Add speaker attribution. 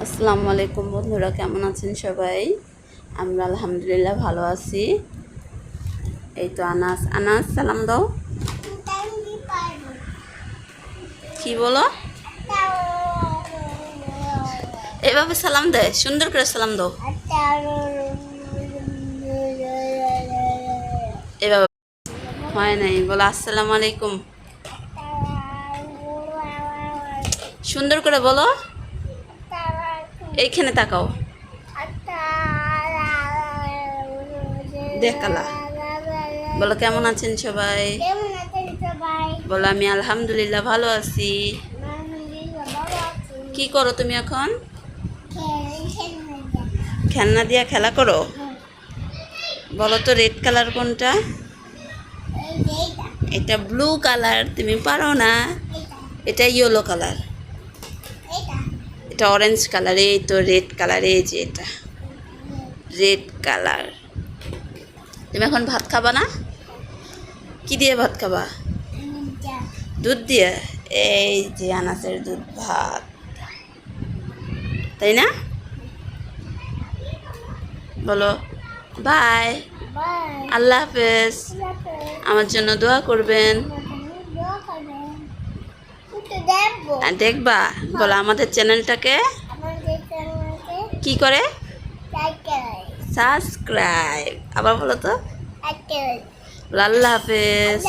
Speaker 1: আসসালামু আলাইকুম বন্ধুরা, কেমন আছেন সবাই? আমরা আলহামদুলিল্লাহ ভালো আছি। এই তো আনাস আনাস সালাম দাও। কি বলো? এভাবে সালাম দেয়, সুন্দর করে সালাম দাও। এভাবে হয় নাই, বলো আসসালামু আলাইকুম। সুন্দর করে বলো। এইখানে তাকাও, দেখালা। বলো কেমন আছেন সবাই? বলো আমি আলহামদুলিল্লাহ ভালো আছি। কি করো তুমি এখন? খেলনা দিয়া খেলা করো। বলো তো রেড কালার কোনটা? এটা ব্লু কালার, তুমি পারো না। এটা ইয়েলো কালার, এটা অরেঞ্জ কালার, এই তো রেড কালার, এই যে এটা রেড কালার। তুমি এখন ভাত খাবা না? কি দিয়ে ভাত খাবা? দুধ দিয়ে। এই যে আনাসের দুধ ভাত, তাই না? বলো বাই, আল্লাহ হাফেজ। আমার জন্য দোয়া করবেন। দেখবা? বলো আমাদের চ্যানেলটাকে কি করে? সাবস্ক্রাইব। আবার বলো তো। আল্লাহ হাফেজ।